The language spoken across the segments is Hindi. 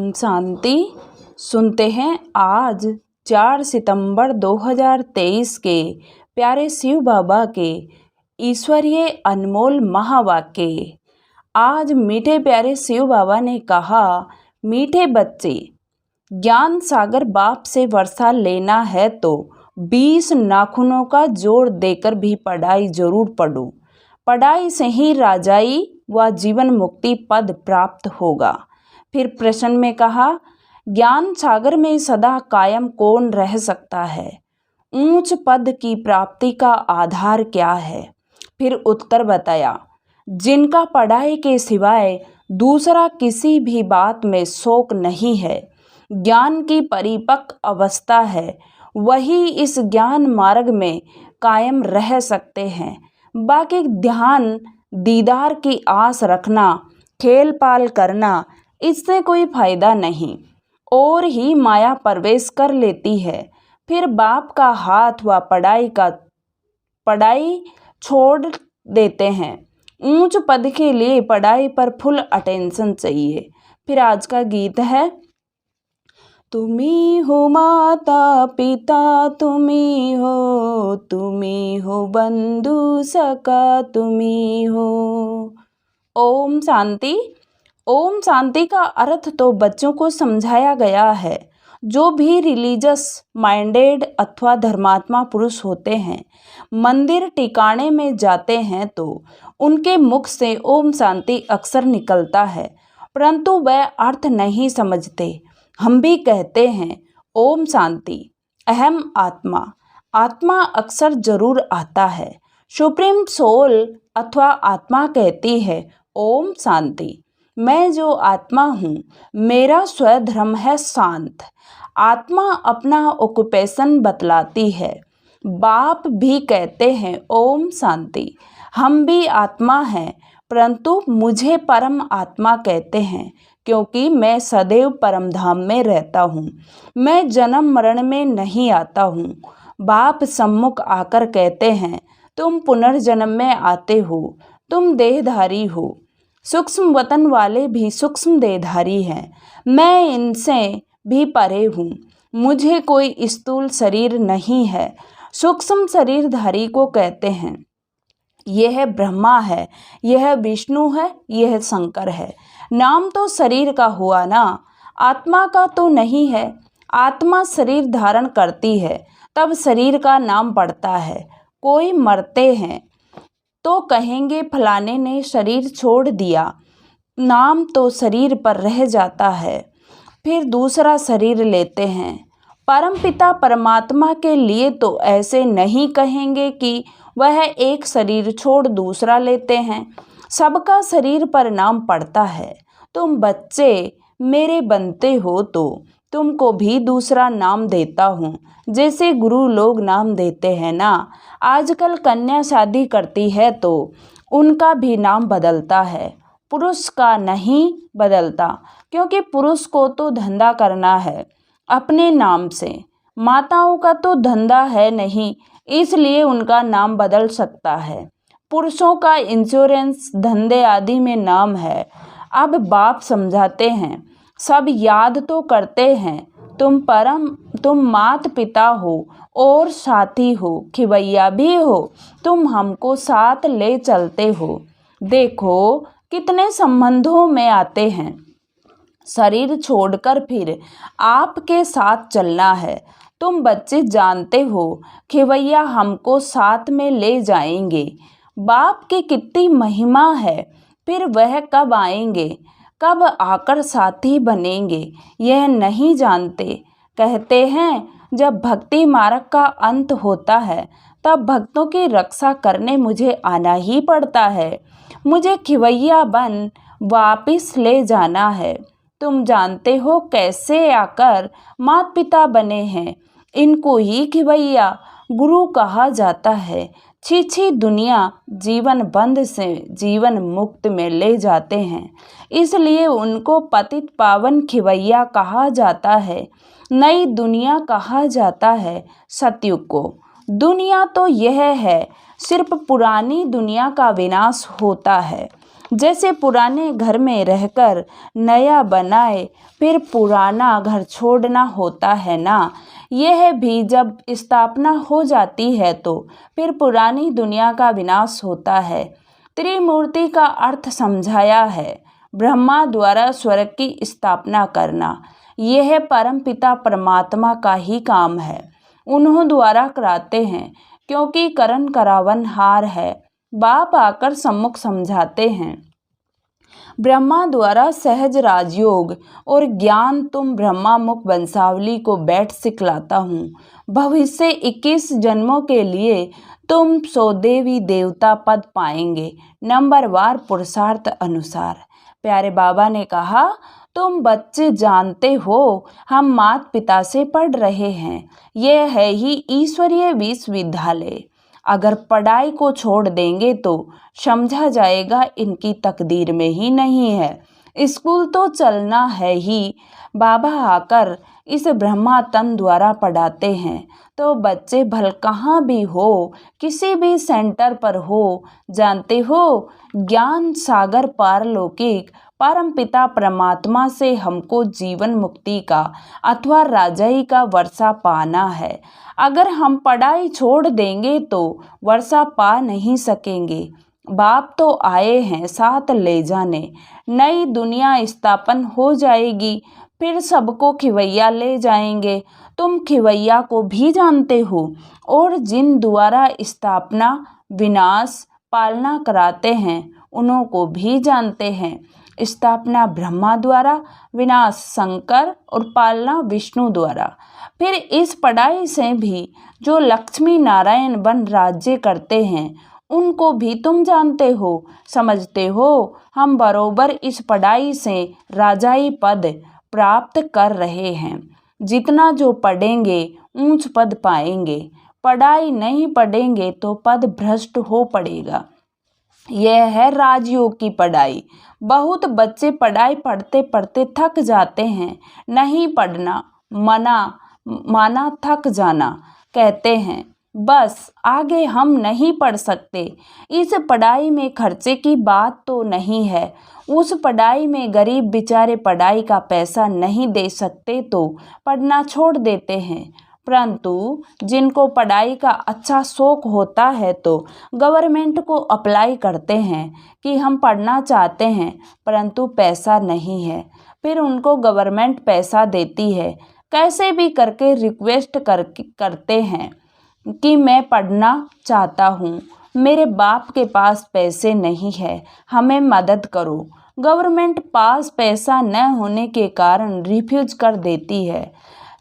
ओम शांति। सुनते हैं आज 4 सितंबर 2023 के प्यारे शिव बाबा के ईश्वरीय अनमोल महावाक्य। आज मीठे प्यारे शिव बाबा ने कहा, मीठे बच्चे, ज्ञान सागर बाप से वर्षा लेना है तो 20 नाखूनों का जोड़ देकर भी पढ़ाई जरूर पढ़ो। पढ़ाई से ही राजाई व जीवन मुक्ति पद प्राप्त होगा। फिर प्रश्न में कहा, ज्ञान सागर में सदा कायम कौन रह सकता है? ऊंच पद की प्राप्ति का आधार क्या है? फिर उत्तर बताया, जिनका पढ़ाई के सिवाय दूसरा किसी भी बात में शौक नहीं है, ज्ञान की परिपक्व अवस्था है, वही इस ज्ञान मार्ग में कायम रह सकते हैं। बाकी ध्यान दीदार की आस रखना, खेल पाल करना, इससे कोई फायदा नहीं, और ही माया प्रवेश कर लेती है। फिर बाप का हाथ व पढ़ाई छोड़ देते हैं। ऊंच पद के लिए पढ़ाई पर फुल अटेंशन चाहिए। फिर आज का गीत है, तुम्ही हो माता पिता, तुम्ही हो बंधु सखा, तुम्ही हो। ओम शांति। ओम शांति का अर्थ तो बच्चों को समझाया गया है। जो भी रिलीजियस माइंडेड अथवा धर्मात्मा पुरुष होते हैं, मंदिर टिकाणे में जाते हैं तो उनके मुख से ओम शांति अक्सर निकलता है, परंतु वह अर्थ नहीं समझते। हम भी कहते हैं ओम शांति, अहम आत्मा। आत्मा अक्सर जरूर आता है। सुप्रीम सोल अथवा आत्मा कहती है ओम शांति। मैं जो आत्मा हूँ, मेरा स्वधर्म है शांत। आत्मा अपना ऑक्यूपेशन बतलाती है। बाप भी कहते हैं ओम शांति। हम भी आत्मा हैं, परंतु मुझे परम आत्मा कहते हैं, क्योंकि मैं सदैव परम धाम में रहता हूँ। मैं जन्म मरण में नहीं आता हूँ। बाप सम्मुख आकर कहते हैं, तुम पुनर्जन्म में आते हो, तुम देहधारी हो। सूक्ष्म वतन वाले भी सूक्ष्म देहधारी हैं। मैं इनसे भी परे हूँ। मुझे कोई स्थूल शरीर नहीं है। सूक्ष्म शरीरधारी को कहते हैं, यह ब्रह्मा है, यह विष्णु है, यह शंकर है। नाम तो शरीर का हुआ ना, आत्मा का तो नहीं है। आत्मा शरीर धारण करती है, तब शरीर का नाम पड़ता है। कोई मरते हैं तो कहेंगे फलाने ने शरीर छोड़ दिया, नाम तो शरीर पर रह जाता है। फिर दूसरा शरीर लेते हैं। परमपिता परमात्मा के लिए तो ऐसे नहीं कहेंगे कि वह एक शरीर छोड़ दूसरा लेते हैं। सबका शरीर पर नाम पड़ता है। तुम बच्चे मेरे बनते हो तो तुमको भी दूसरा नाम देता हूँ, जैसे गुरु लोग नाम देते हैं ना। आजकल कन्या शादी करती है तो उनका भी नाम बदलता है, पुरुष का नहीं बदलता, क्योंकि पुरुष को तो धंधा करना है अपने नाम से। माताओं का तो धंधा है नहीं, इसलिए उनका नाम बदल सकता है। पुरुषों का इंश्योरेंस धंधे आदि में नाम है। अब बाप समझाते हैं, सब याद तो करते हैं, तुम मात पिता हो और साथी हो, खिवैया भी हो, तुम हमको साथ ले चलते हो। देखो कितने संबंधों में आते हैं। शरीर छोड़कर फिर आपके साथ चलना है। तुम बच्चे जानते हो, खिवैया हमको साथ में ले जाएंगे। बाप की कितनी महिमा है। फिर वह कब आएंगे, कब आकर साथी बनेंगे, यह नहीं जानते। कहते हैं जब भक्ति मार्ग का अंत होता है, तब भक्तों की रक्षा करने मुझे आना ही पड़ता है। मुझे खिवैया बन वापिस ले जाना है। तुम जानते हो कैसे आकर माता पिता बने हैं। इनको ही खिवैया गुरु कहा जाता है। छी दुनिया जीवन बंध से जीवन मुक्त में ले जाते हैं, इसलिए उनको पतित पावन खिवैया कहा जाता है। नई दुनिया कहा जाता है सतयुग को। दुनिया तो यह है, सिर्फ पुरानी दुनिया का विनाश होता है। जैसे पुराने घर में रहकर नया बनाए फिर पुराना घर छोड़ना होता है ना, यह भी जब स्थापना हो जाती है तो फिर पुरानी दुनिया का विनाश होता है। त्रिमूर्ति का अर्थ समझाया है, ब्रह्मा द्वारा स्वर्ग की स्थापना करना। यह परमपिता परमात्मा का ही काम है, उन्हों द्वारा कराते हैं, क्योंकि करण करावन हार है। बाप आकर सम्मुख समझाते हैं, ब्रह्मा द्वारा सहज राजयोग और ज्ञान तुम ब्रह्मा मुख वंशावली को बैठ सिखलाता हूँ। भविष्य 21 जन्मों के लिए तुम 100 देवी देवता पद पाएंगे, नंबरवार पुरुषार्थ अनुसार। प्यारे बाबा ने कहा, तुम बच्चे जानते हो हम माता पिता से पढ़ रहे हैं, यह है ही ईश्वरीय विश्वविद्यालय। अगर पढ़ाई को छोड़ देंगे तो समझा जाएगा इनकी तकदीर में ही नहीं है। स्कूल तो चलना है ही। बाबा आकर इस ब्रह्मा तन द्वारा पढ़ाते हैं तो बच्चे भल कहाँ भी हो, किसी भी सेंटर पर हो, जानते हो ज्ञान सागर पारलौकिक परमपिता परमात्मा से हमको जीवन मुक्ति का अथवा राजाई का वर्षा पाना है। अगर हम पढ़ाई छोड़ देंगे तो वर्षा पा नहीं सकेंगे। बाप तो आए हैं साथ ले जाने, नई दुनिया स्थापन हो जाएगी, फिर सबको खिवैया ले जाएंगे। तुम खिवैया को भी जानते हो, और जिन द्वारा स्थापना विनाश पालना कराते हैं उन्हों को भी जानते हैं। स्थापना ब्रह्मा द्वारा, विनाश शंकर और पालना विष्णु द्वारा। फिर इस पढ़ाई से भी जो लक्ष्मी नारायण बन राज्य करते हैं उनको भी तुम जानते हो, समझते हो। हम बरोबर इस पढ़ाई से राजाई पद प्राप्त कर रहे हैं। जितना जो पढ़ेंगे ऊंच पद पाएंगे, पढ़ाई नहीं पढ़ेंगे तो पद भ्रष्ट हो पड़ेगा। यह है राजयोग की पढ़ाई। बहुत बच्चे पढ़ाई पढ़ते पढ़ते थक जाते हैं, नहीं पढ़ना माना थक जाना, कहते हैं बस आगे हम नहीं पढ़ सकते। इस पढ़ाई में खर्चे की बात तो नहीं है, उस पढ़ाई में गरीब बेचारे पढ़ाई का पैसा नहीं दे सकते तो पढ़ना छोड़ देते हैं। परंतु जिनको पढ़ाई का अच्छा शौक होता है तो गवर्नमेंट को अप्लाई करते हैं कि हम पढ़ना चाहते हैं परंतु पैसा नहीं है, फिर उनको गवर्नमेंट पैसा देती है। कैसे भी करके रिक्वेस्ट करते हैं कि मैं पढ़ना चाहता हूँ, मेरे बाप के पास पैसे नहीं है, हमें मदद करो। गवर्नमेंट पास पैसा न होने के कारण रिफ्यूज कर देती है।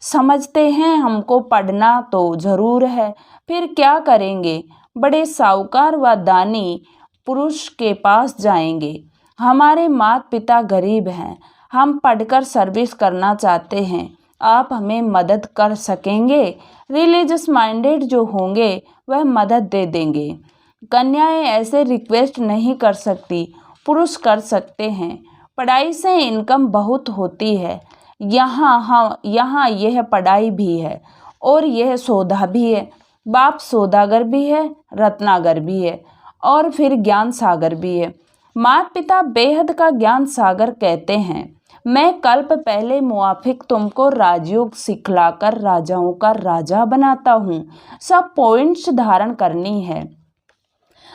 समझते हैं हमको पढ़ना तो ज़रूर है, फिर क्या करेंगे, बड़े साहूकार व दानी पुरुष के पास जाएंगे। हमारे माता पिता गरीब हैं, हम पढ़कर सर्विस करना चाहते हैं, आप हमें मदद कर सकेंगे। रिलीजियस माइंडेड जो होंगे वह मदद दे देंगे। कन्याएं ऐसे रिक्वेस्ट नहीं कर सकती, पुरुष कर सकते हैं। पढ़ाई से इनकम बहुत होती है। यहाँ यह पढ़ाई भी है और यह सौदा भी है। बाप सौदागर भी है, रत्नागर भी है और फिर ज्ञान सागर भी है। माता पिता बेहद का ज्ञान सागर कहते हैं। मैं कल्प पहले मुआफिक तुमको राजयोग सिखलाकर राजाओं का राजा बनाता हूँ। सब पॉइंट्स धारण करनी है।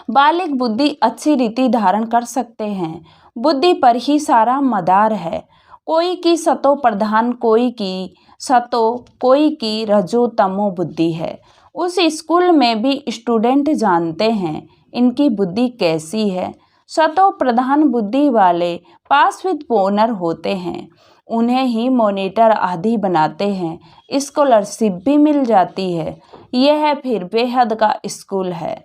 बालिक बुद्धि अच्छी रीति धारण कर सकते हैं। बुद्धि पर ही सारा मदार है। कोई की सतो प्रधान, कोई की सतो, कोई की रजो तमो बुद्धि है। उस स्कूल में भी स्टूडेंट जानते हैं इनकी बुद्धि कैसी है। सतो प्रधान बुद्धि वाले पास विद ओनर होते हैं, उन्हें ही मॉनिटर आदि बनाते हैं, स्कॉलरशिप भी मिल जाती है। यह फिर बेहद का स्कूल है।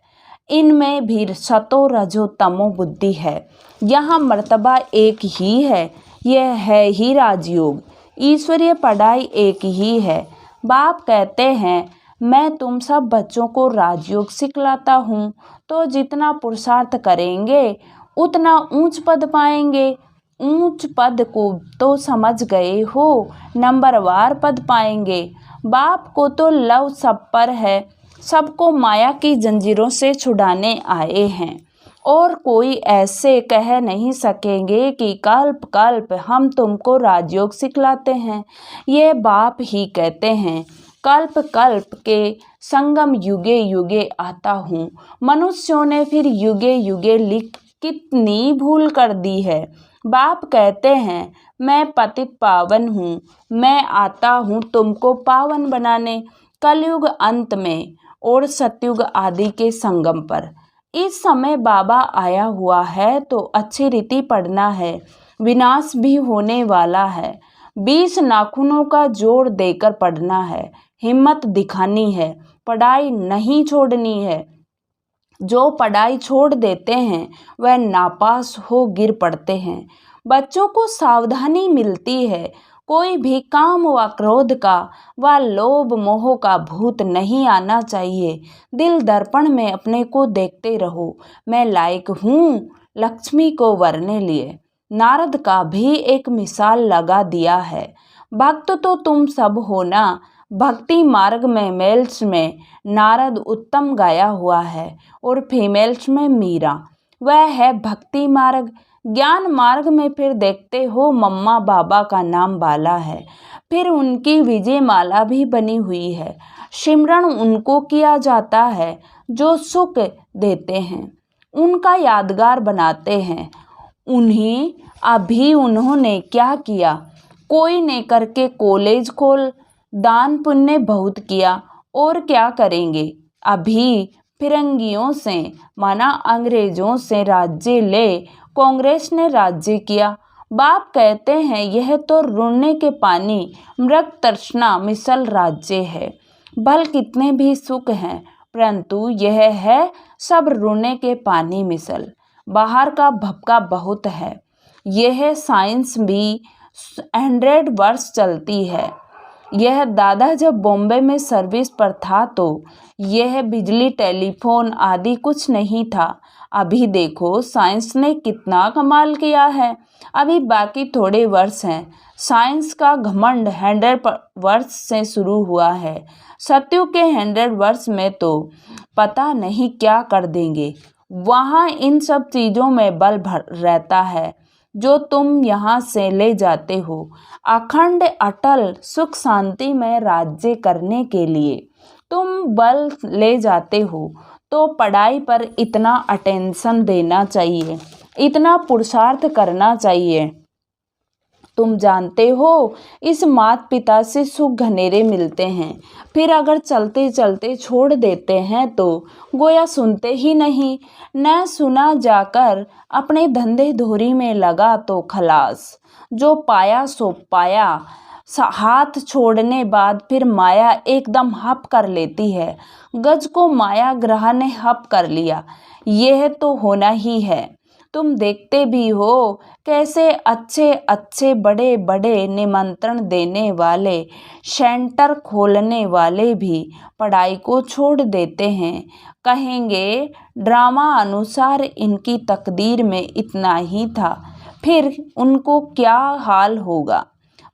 इनमें भी सतो रजो तमो बुद्धि है। यहाँ मर्तबा एक ही है, यह है ही राजयोग। ईश्वरीय पढ़ाई एक ही है। बाप कहते हैं मैं तुम सब बच्चों को राजयोग सिखलाता हूँ, तो जितना पुरुषार्थ करेंगे उतना ऊंच पद पाएंगे। ऊंच पद को तो समझ गए हो, नंबरवार पद पाएंगे। बाप को तो लव सब पर है, सबको माया की जंजीरों से छुड़ाने आए हैं और कोई ऐसे कह नहीं सकेंगे कि कल्प कल्प हम तुमको राजयोग सिखलाते हैं। ये बाप ही कहते हैं, कल्प कल्प के संगम युगे युगे आता हूँ। मनुष्यों ने फिर युगे युगे लिख कितनी भूल कर दी है। बाप कहते हैं, मैं पतित पावन हूँ, मैं आता हूँ तुमको पावन बनाने। कलयुग अंत में और सतयुग आदि के संगम पर इस समय बाबा आया हुआ है, तो अच्छी रीति पढ़ना है। विनाश भी होने वाला है। 20 नाखूनों का जोड़ देकर पढ़ना है। हिम्मत दिखानी है, पढ़ाई नहीं छोड़नी है। जो पढ़ाई छोड़ देते हैं वह नापास हो गिर पड़ते हैं। बच्चों को सावधानी मिलती है। कोई भी काम व क्रोध का व लोभ मोह का भूत नहीं आना चाहिए। दिल दर्पण में अपने को देखते रहो, मैं लायक हूँ लक्ष्मी को वरने लिए। नारद का भी एक मिसाल लगा दिया है। भक्त तो तुम सब हो ना। भक्ति मार्ग में मेल्स में नारद उत्तम गाया हुआ है और फीमेल्स में मीरा, वह है भक्ति मार्ग। ज्ञान मार्ग में फिर देखते हो मम्मा बाबा का नाम बाला है, फिर उनकी विजय माला भी बनी हुई है। सिमरन उनको किया जाता है जो सुख देते हैं, उनका यादगार बनाते हैं। उन्हीं अभी उन्होंने क्या किया, कोई ने करके कॉलेज खोल, दान पुण्य बहुत किया, और क्या करेंगे। अभी फिरंगियों से माना अंग्रेजों से राज्य ले कांग्रेस ने राज्य किया। बाप कहते हैं यह तो रोने के पानी मृग तृष्णा मिसल राज्य है। भल कितने भी सुख हैं, परंतु यह है सब रोने के पानी मिसल। बाहर का भपका बहुत है। यह साइंस भी 100 वर्ष चलती है। यह दादा जब बॉम्बे में सर्विस पर था तो यह बिजली टेलीफोन आदि कुछ नहीं था। अभी देखो साइंस ने कितना कमाल किया है। अभी बाकी थोड़े वर्ष हैं। साइंस का घमंड 100 वर्ष से शुरू हुआ है। सत्युग के 100 वर्ष में तो पता नहीं क्या कर देंगे। वहाँ इन सब चीज़ों में बल भर रहता है जो तुम यहाँ से ले जाते हो, अखंड अटल सुख शांति में राज्य करने के लिए तुम बल ले जाते हो। तो पढ़ाई पर इतना अटेंशन देना चाहिए, इतना पुरुषार्थ करना चाहिए। तुम जानते हो इस माता पिता से सुख घनेरे मिलते हैं, फिर अगर चलते चलते छोड़ देते हैं तो गोया सुनते ही नहीं। न सुना जाकर अपने धंधे धोरी में लगा तो खलास। जो पाया सो पाया। हाथ छोड़ने बाद फिर माया एकदम हप कर लेती है। गज को माया ग्रह ने हप कर लिया, यह तो होना ही है। तुम देखते भी हो कैसे अच्छे अच्छे बड़े बड़े निमंत्रण देने वाले, सेंटर खोलने वाले भी पढ़ाई को छोड़ देते हैं। कहेंगे ड्रामा अनुसार इनकी तकदीर में इतना ही था, फिर उनको क्या हाल होगा।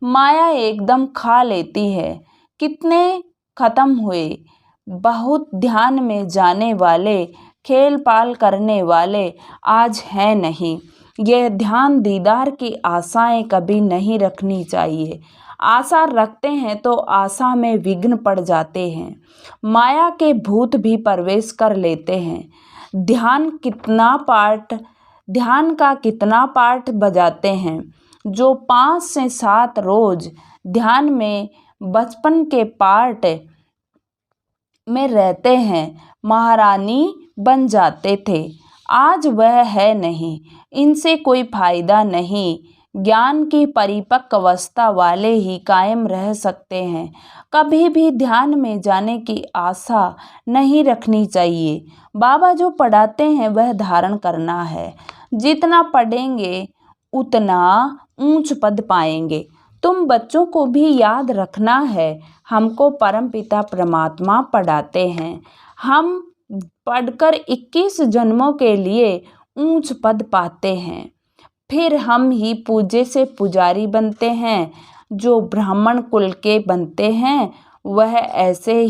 माया एकदम खा लेती है। कितने खत्म हुए। बहुत ध्यान में जाने वाले, खेल पाल करने वाले आज हैं नहीं। यह ध्यान दीदार की आशाएं कभी नहीं रखनी चाहिए। आशा रखते हैं तो आशा में विघ्न पड़ जाते हैं। माया के भूत भी प्रवेश कर लेते हैं। ध्यान का कितना पार्ट बजाते हैं। जो 5 से 7 रोज ध्यान में बचपन के पार्ट में रहते हैं, महारानी बन जाते थे। आज वह है नहीं। इनसे कोई फायदा नहीं। ज्ञान की परिपक्व अवस्था वाले ही कायम रह सकते हैं। कभी भी ध्यान में जाने की आशा नहीं रखनी चाहिए। बाबा जो पढ़ाते हैं वह धारण करना है। जितना पढ़ेंगे उतना ऊंच पद पाएंगे। तुम बच्चों को भी याद रखना है, हमको परमपिता परमात्मा पढ़ाते हैं। हम पढ़कर 21 जन्मों के लिए ऊंच पद पाते हैं, फिर हम ही पूज्य से पुजारी बनते हैं। जो ब्राह्मण कुल के बनते हैं वह ऐसे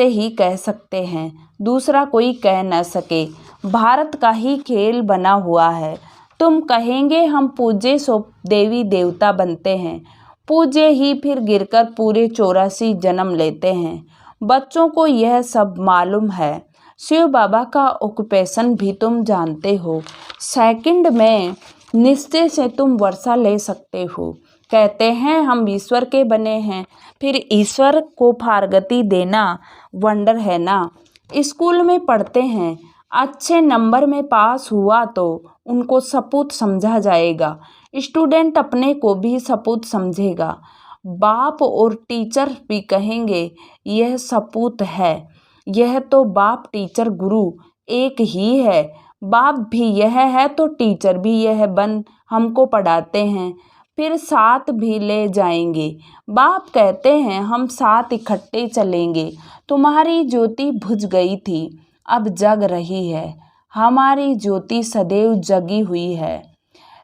ही कह सकते हैं, दूसरा कोई कह न सके। भारत का ही खेल बना हुआ है। तुम कहेंगे हम पूज्य सो देवी देवता बनते हैं, पूज्य ही फिर गिरकर पूरे 84 जन्म लेते हैं। बच्चों को यह सब मालूम है। शिव बाबा का ऑक्यूपेशन भी तुम जानते हो। सेकंड में निश्चय से तुम वर्षा ले सकते हो। कहते हैं हम ईश्वर के बने हैं, फिर ईश्वर को फारगती देना वंडर है ना। स्कूल में पढ़ते हैं, अच्छे नंबर में पास हुआ तो उनको सपूत समझा जाएगा। स्टूडेंट अपने को भी सपूत समझेगा। बाप और टीचर भी कहेंगे यह सपूत है। यह तो बाप टीचर गुरु एक ही है। बाप भी यह है तो टीचर भी यह बन हमको पढ़ाते हैं, फिर साथ भी ले जाएंगे। बाप कहते हैं हम साथ इकट्ठे चलेंगे। तुम्हारी ज्योति बुझ गई थी, अब जग रही है। हमारी ज्योति सदैव जगी हुई है।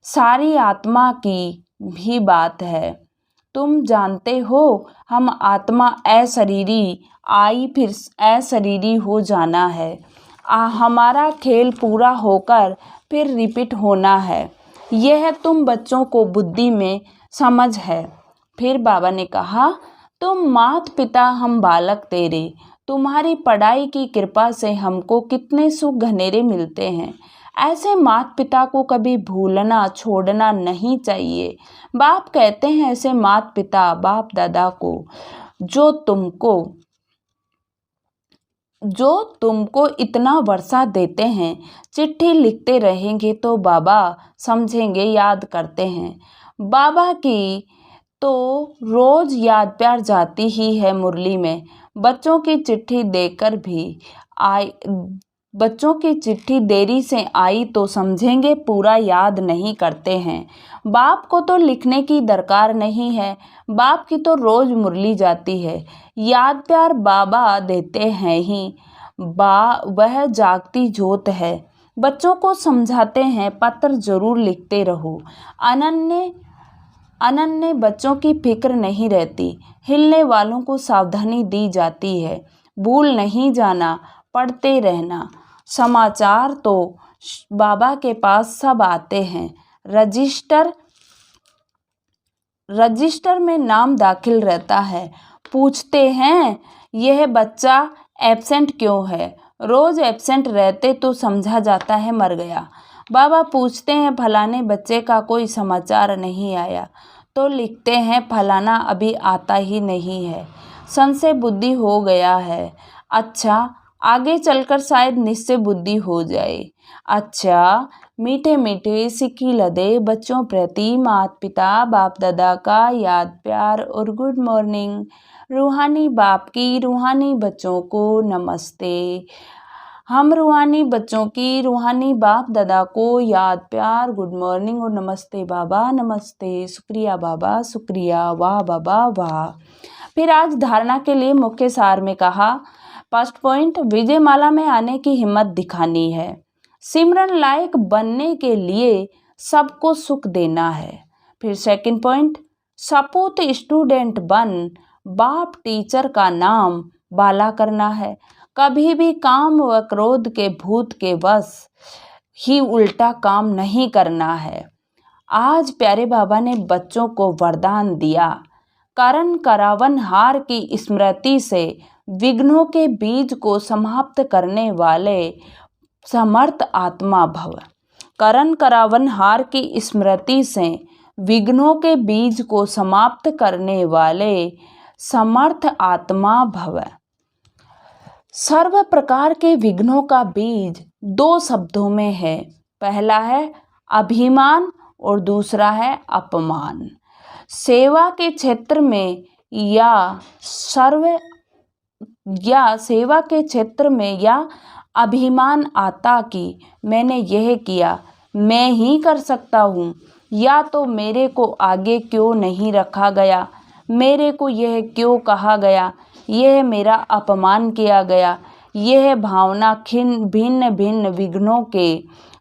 सारी आत्मा की भी बात है। तुम जानते हो हम आत्मा अशरीरी आई, फिर अशरीरी हो जाना है। हमारा खेल पूरा होकर फिर रिपीट होना है। यह तुम बच्चों को बुद्धि में समझ है। फिर बाबा ने कहा तुम मात पिता हम बालक तेरे, तुम्हारी पढ़ाई की कृपा से हमको कितने सुख घनेरे मिलते हैं। ऐसे मात पिता को कभी भूलना छोड़ना नहीं चाहिए। बाप कहते हैं ऐसे मात पिता बाप दादा को जो तुमको इतना वर्षा देते हैं, चिट्ठी लिखते रहेंगे तो बाबा समझेंगे याद करते हैं। बाबा की तो रोज याद प्यार जाती ही है मुरली में। बच्चों की चिट्ठी देरी से आई तो समझेंगे पूरा याद नहीं करते हैं। बाप को तो लिखने की दरकार नहीं है, बाप की तो रोज मुरली जाती है। याद प्यार बाबा देते हैं ही, वह जागती ज्योत है। बच्चों को समझाते हैं पत्र जरूर लिखते रहो। अनन्य बच्चों की फिक्र नहीं रहती। हिलने वालों को सावधानी दी जाती है। भूल नहीं जाना, पढ़ते रहना। समाचार तो बाबा के पास सब आते हैं। रजिस्टर में नाम दाखिल रहता है। पूछते हैं यह बच्चा एब्सेंट क्यों है। रोज एब्सेंट रहते तो समझा जाता है मर गया। बाबा पूछते हैं फलाने बच्चे का कोई समाचार नहीं आया, तो लिखते हैं फलाना अभी आता ही नहीं है, संशय बुद्धि हो गया है। अच्छा, आगे चलकर शायद निश्चय बुद्धि हो जाए। अच्छा, मीठे मीठे सिक्की लदे बच्चों प्रति माता पिता बाप दादा का याद प्यार और गुड मॉर्निंग। रूहानी बाप की रूहानी बच्चों को नमस्ते। हम रूहानी बच्चों की रूहानी बाप दादा को याद प्यार गुड मॉर्निंग और नमस्ते बाबा नमस्ते, शुक्रिया बाबा शुक्रिया, वाह बाबा वाह। फिर आज धारणा के लिए मुख्य सार में कहा, फर्स्ट पॉइंट, विजयमाला में आने की हिम्मत दिखानी है। सिमरन लायक बनने के लिए सबको सुख देना है। फिर सेकंड पॉइंट, सपूत स्टूडेंट बन बाप टीचर का नाम बाला करना है। कभी भी काम व क्रोध के भूत के वश ही उल्टा काम नहीं करना है। आज प्यारे बाबा ने बच्चों को वरदान दिया, करण करावन हार की स्मृति से विघ्नों के बीज को समाप्त करने वाले समर्थ आत्मा भव। करण करावन हार की स्मृति से विघ्नों के बीज को समाप्त करने वाले समर्थ आत्मा भव। सर्व प्रकार के विघ्नों का बीज दो शब्दों में है। पहला है अभिमान और दूसरा है अपमान। सेवा के क्षेत्र में या अभिमान आता कि मैंने यह किया, मैं ही कर सकता हूँ, या तो मेरे को आगे क्यों नहीं रखा गया, मेरे को यह क्यों कहा गया, यह मेरा अपमान किया गया। यह भावना भिन्न भिन्न विघ्नों के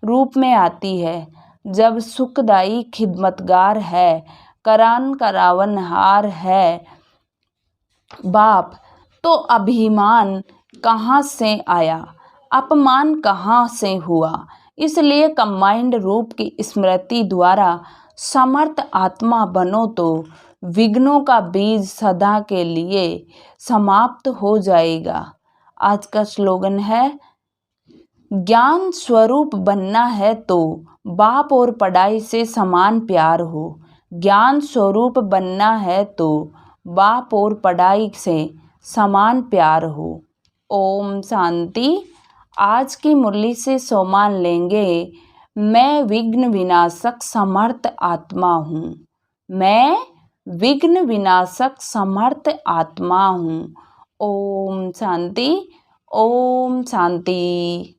रूप में आती है। जब सुखदाई खिदमतगार है, करान करावनहार है बाप, तो अभिमान कहाँ से आया। अपमान कहाँ से हुआ। इसलिए कंबाइंड रूप की स्मृति द्वारा समर्थ आत्मा बनो तो विघ्नों का बीज सदा के लिए समाप्त हो जाएगा। आज का स्लोगन है, ज्ञान स्वरूप बनना है तो बाप और पढ़ाई से समान प्यार हो। ज्ञान स्वरूप बनना है तो बाप और पढ़ाई से समान प्यार हो। ओम शांति। आज की मुरली से सोमान लेंगे, मैं विघ्न विनाशक समर्थ आत्मा हूँ। मैं विघ्न विनाशक समर्थ आत्मा हूँ। ओम शांति। ओम शांति।